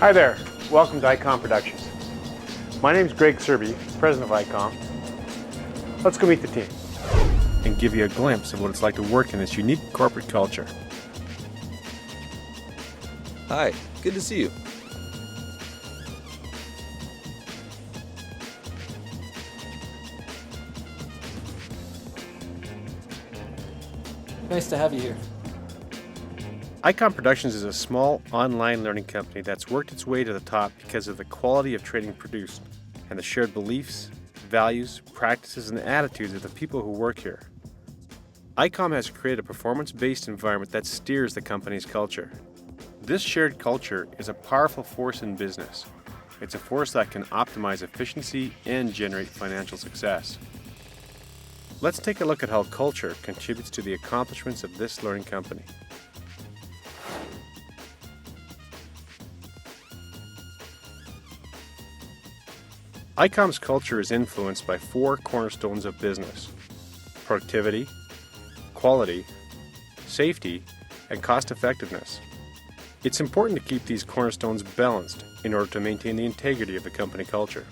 Hi there, welcome to ICOM Productions. My name is Greg Serby, president of ICOM. Let's go meet the team and give you a glimpse of what it's like to work in this unique corporate culture. Hi, good to see you. Nice to have you here. ICOM Productions is a small online learning company that's worked its way to the top because of the quality of training produced and the shared beliefs, values, practices, and attitudes of the people who work here. ICOM has created a performance-based environment that steers the company's culture. This shared culture is a powerful force in business. It's a force that can optimize efficiency and generate financial success. Let's take a look at how culture contributes to the accomplishments of this learning company. ICOM's culture is influenced by four cornerstones of business: productivity, quality, safety, and cost effectiveness. It's important to keep these cornerstones balanced in order to maintain the integrity of the company culture.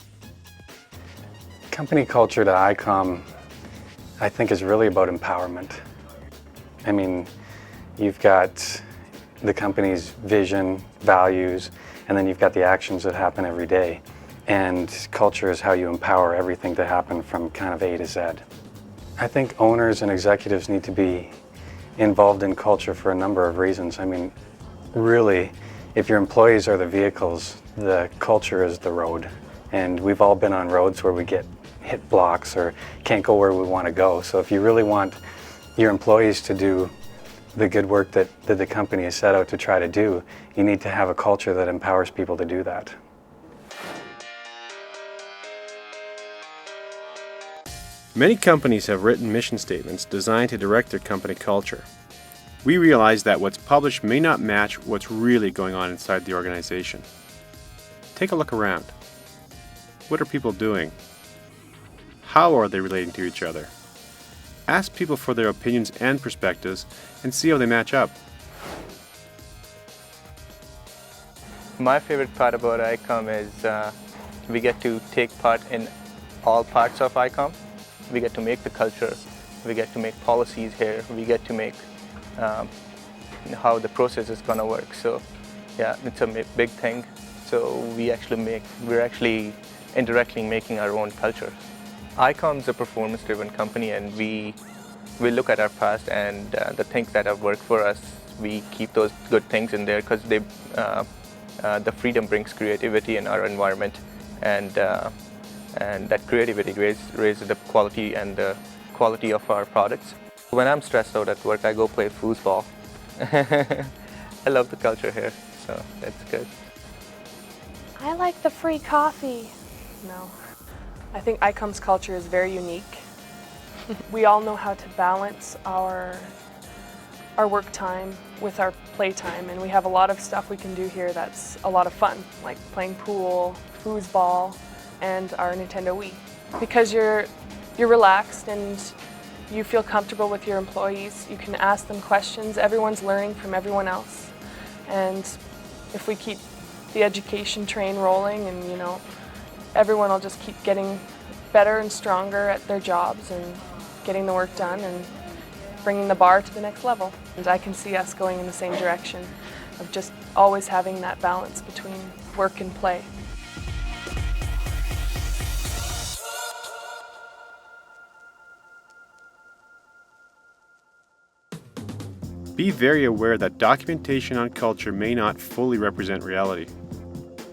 Company culture to ICOM, I think, is really about empowerment. I mean, you've got the company's vision, values, and then you've got the actions that happen every day. And culture is how you empower everything to happen from kind of A to Z. I think owners and executives need to be involved in culture for a number of reasons. I mean, really, if your employees are the vehicles, the culture is the road. And we've all been on roads where we get hit blocks or can't go where we want to go. So if you really want your employees to do the good work that the company has set out to try to do, you need to have a culture that empowers people to do that. Many companies have written mission statements designed to direct their company culture. We realize that what's published may not match what's really going on inside the organization. Take a look around. What are people doing? How are they relating to each other? Ask people for their opinions and perspectives and see how they match up. My favorite part about ICOM is we get to take part in all parts of ICOM. We get to make the culture, we get to make policies here, we get to make how the process is going to work. So yeah, it's a big thing. So we're actually indirectly making our own culture. ICOM is a performance-driven company, and we look at our past and the things that have worked for us. We keep those good things in there because the freedom brings creativity in our environment, and that creativity raises the quality and the quality of our products. When I'm stressed out at work, I go play foosball. I love the culture here, so that's good. I like the free coffee. No. I think ICOM's culture is very unique. We all know how to balance our work time with our play time, and we have a lot of stuff we can do here that's a lot of fun, like playing pool, foosball, and our Nintendo Wii. Because you're relaxed and you feel comfortable with your employees, you can ask them questions. Everyone's learning from everyone else. And if we keep the education train rolling, and everyone will just keep getting better and stronger at their jobs and getting the work done and bringing the bar to the next level. And I can see us going in the same direction of just always having that balance between work and play. Be very aware that documentation on culture may not fully represent reality.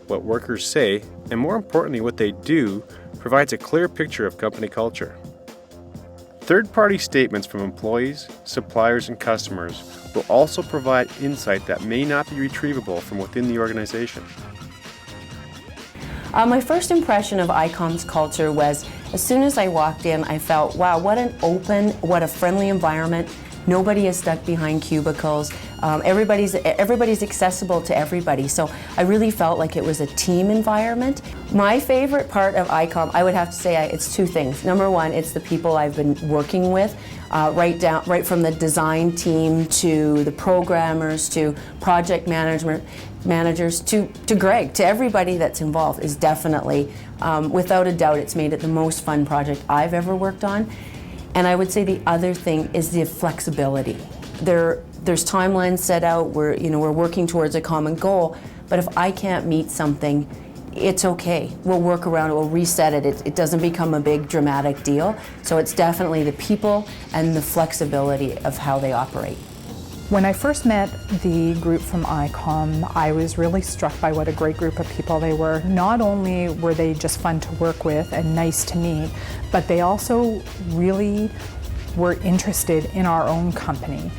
What workers say, and more importantly what they do, provides a clear picture of company culture. Third-party statements from employees, suppliers, and customers will also provide insight that may not be retrievable from within the organization. My first impression of ICOM's culture was, as soon as I walked in, I felt, wow, what a friendly environment. Nobody is stuck behind cubicles. Everybody's accessible to everybody. So I really felt like it was a team environment. My favorite part of ICOM, I would have to say it's two things. Number one, it's the people I've been working with, right from the design team to the programmers to project managers to Greg, to everybody that's involved is definitely, without a doubt, it's made it the most fun project I've ever worked on. And I would say the other thing is the flexibility. There's timelines set out, we're working towards a common goal, but if I can't meet something, it's okay. We'll work around it, we'll reset it. It doesn't become a big dramatic deal. So it's definitely the people and the flexibility of how they operate. When I first met the group from ICOM, I was really struck by what a great group of people they were. Not only were they just fun to work with and nice to meet, but they also really were interested in our own company.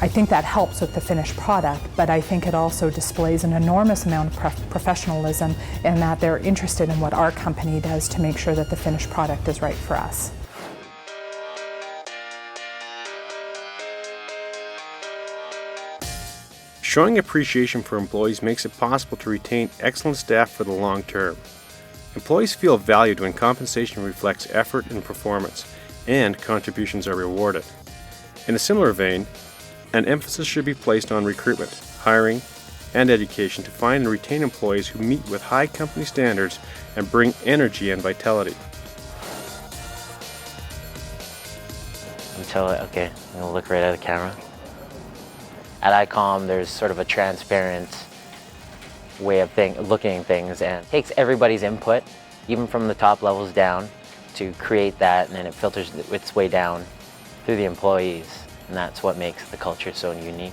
I think that helps with the finished product, but I think it also displays an enormous amount of professionalism in that they're interested in what our company does to make sure that the finished product is right for us. Showing appreciation for employees makes it possible to retain excellent staff for the long term. Employees feel valued when compensation reflects effort and performance, and contributions are rewarded. In a similar vein, an emphasis should be placed on recruitment, hiring, and education to find and retain employees who meet with high company standards and bring energy and vitality. Okay, I'm gonna look right at the camera. At ICOM, there's sort of a transparent way of looking at things, and it takes everybody's input, even from the top levels down, to create that, and then it filters its way down through the employees, and that's what makes the culture so unique.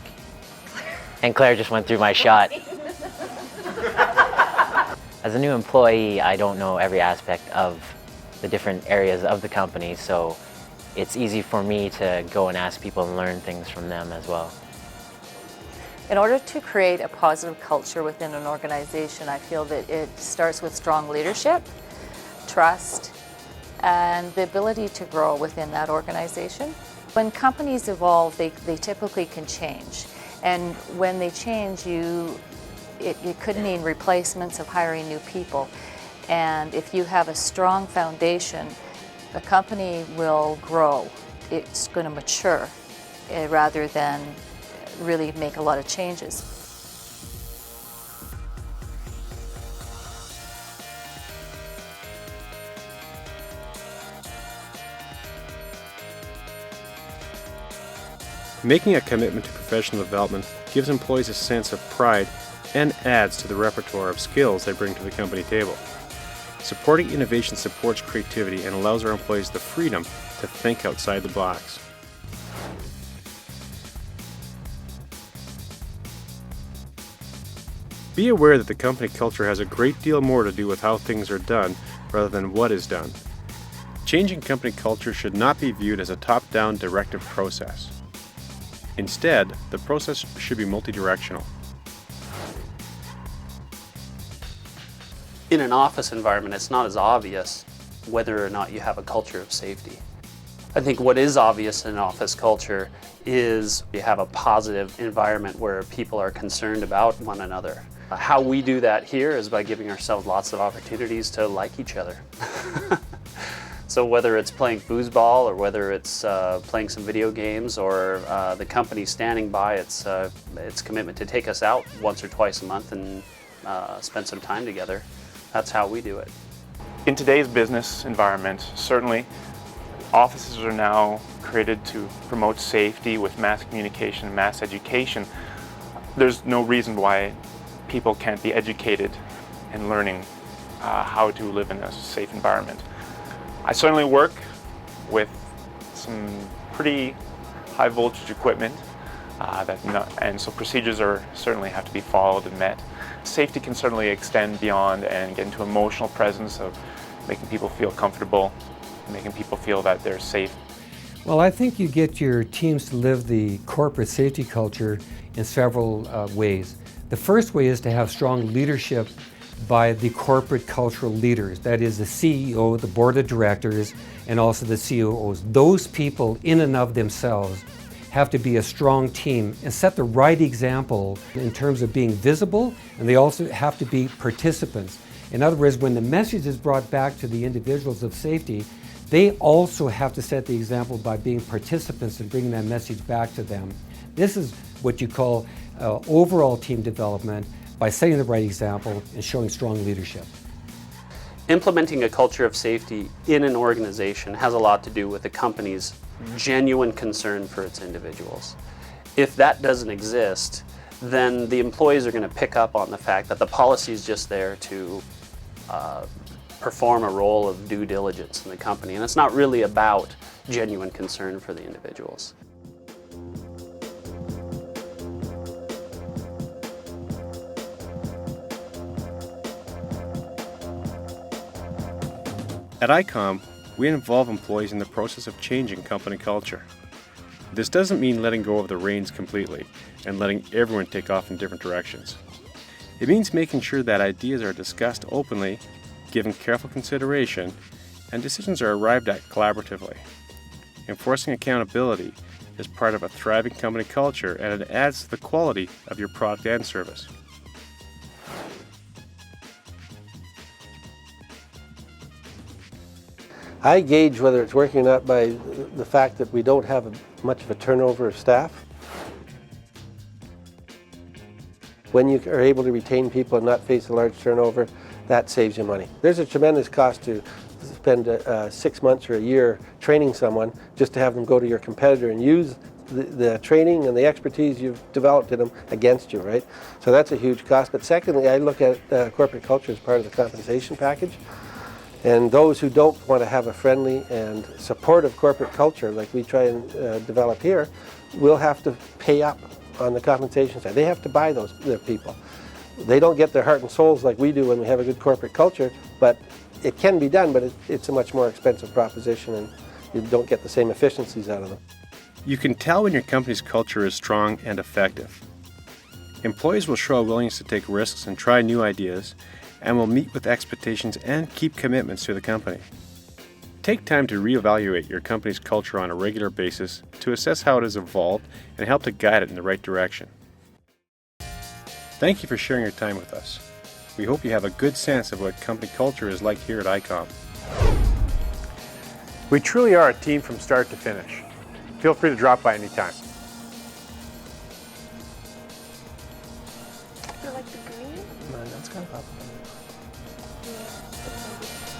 And Claire just went through my shot. As a new employee, I don't know every aspect of the different areas of the company, so it's easy for me to go and ask people and learn things from them as well. In order to create a positive culture within an organization, I feel that it starts with strong leadership, trust, and the ability to grow within that organization. When companies evolve, they typically can change. And when they change, it could mean replacements of hiring new people. And if you have a strong foundation, the company will grow. It's going to mature rather than really make a lot of changes. Making a commitment to professional development gives employees a sense of pride and adds to the repertoire of skills they bring to the company table. Supporting innovation supports creativity and allows our employees the freedom to think outside the box. Be aware that the company culture has a great deal more to do with how things are done rather than what is done. Changing company culture should not be viewed as a top-down directive process. Instead, the process should be multidirectional. In an office environment, it's not as obvious whether or not you have a culture of safety. I think what is obvious in an office culture is you have a positive environment where people are concerned about one another. How we do that here is by giving ourselves lots of opportunities to like each other. So whether it's playing foosball or whether it's playing some video games or the company standing by its commitment to take us out once or twice a month and spend some time together, that's how we do it. In today's business environment, certainly offices are now created to promote safety with mass communication and mass education. There's no reason why people can't be educated in learning how to live in a safe environment. I certainly work with some pretty high voltage equipment and so procedures certainly have to be followed and met. Safety can certainly extend beyond and get into emotional presence of making people feel comfortable, making people feel that they're safe. Well, I think you get your teams to live the corporate safety culture in several ways. The first way is to have strong leadership by the corporate cultural leaders, that is the CEO, the board of directors, and also the COOs. Those people in and of themselves have to be a strong team and set the right example in terms of being visible, and they also have to be participants. In other words, when the message is brought back to the individuals of safety, they also have to set the example by being participants and bringing that message back to them. This is what you call overall team development, by setting the right example and showing strong leadership. Implementing a culture of safety in an organization has a lot to do with the company's genuine concern for its individuals. If that doesn't exist, then the employees are going to pick up on the fact that the policy is just there to perform a role of due diligence in the company, and it's not really about genuine concern for the individuals. At ICOM, we involve employees in the process of changing company culture. This doesn't mean letting go of the reins completely and letting everyone take off in different directions. It means making sure that ideas are discussed openly, given careful consideration, and decisions are arrived at collaboratively. Enforcing accountability is part of a thriving company culture, and it adds to the quality of your product and service. I gauge whether it's working or not by the fact that we don't have much of a turnover of staff. When you are able to retain people and not face a large turnover, that saves you money. There's a tremendous cost to spend 6 months or a year training someone just to have them go to your competitor and use the training and the expertise you've developed in them against you, right? So that's a huge cost. But secondly, I look at corporate culture as part of the compensation package. And those who don't want to have a friendly and supportive corporate culture like we try and develop here will have to pay up on the compensation side. They have to buy their people. They don't get their heart and souls like we do when we have a good corporate culture, but it can be done, but it's a much more expensive proposition and you don't get the same efficiencies out of them. You can tell when your company's culture is strong and effective. Employees will show a willingness to take risks and try new ideas, and will meet with expectations and keep commitments to the company. Take time to reevaluate your company's culture on a regular basis to assess how it has evolved and help to guide it in the right direction. Thank you for sharing your time with us. We hope you have a good sense of what company culture is like here at ICOM. We truly are a team from start to finish. Feel free to drop by anytime. You like the green? No, that's kind of up. Yeah.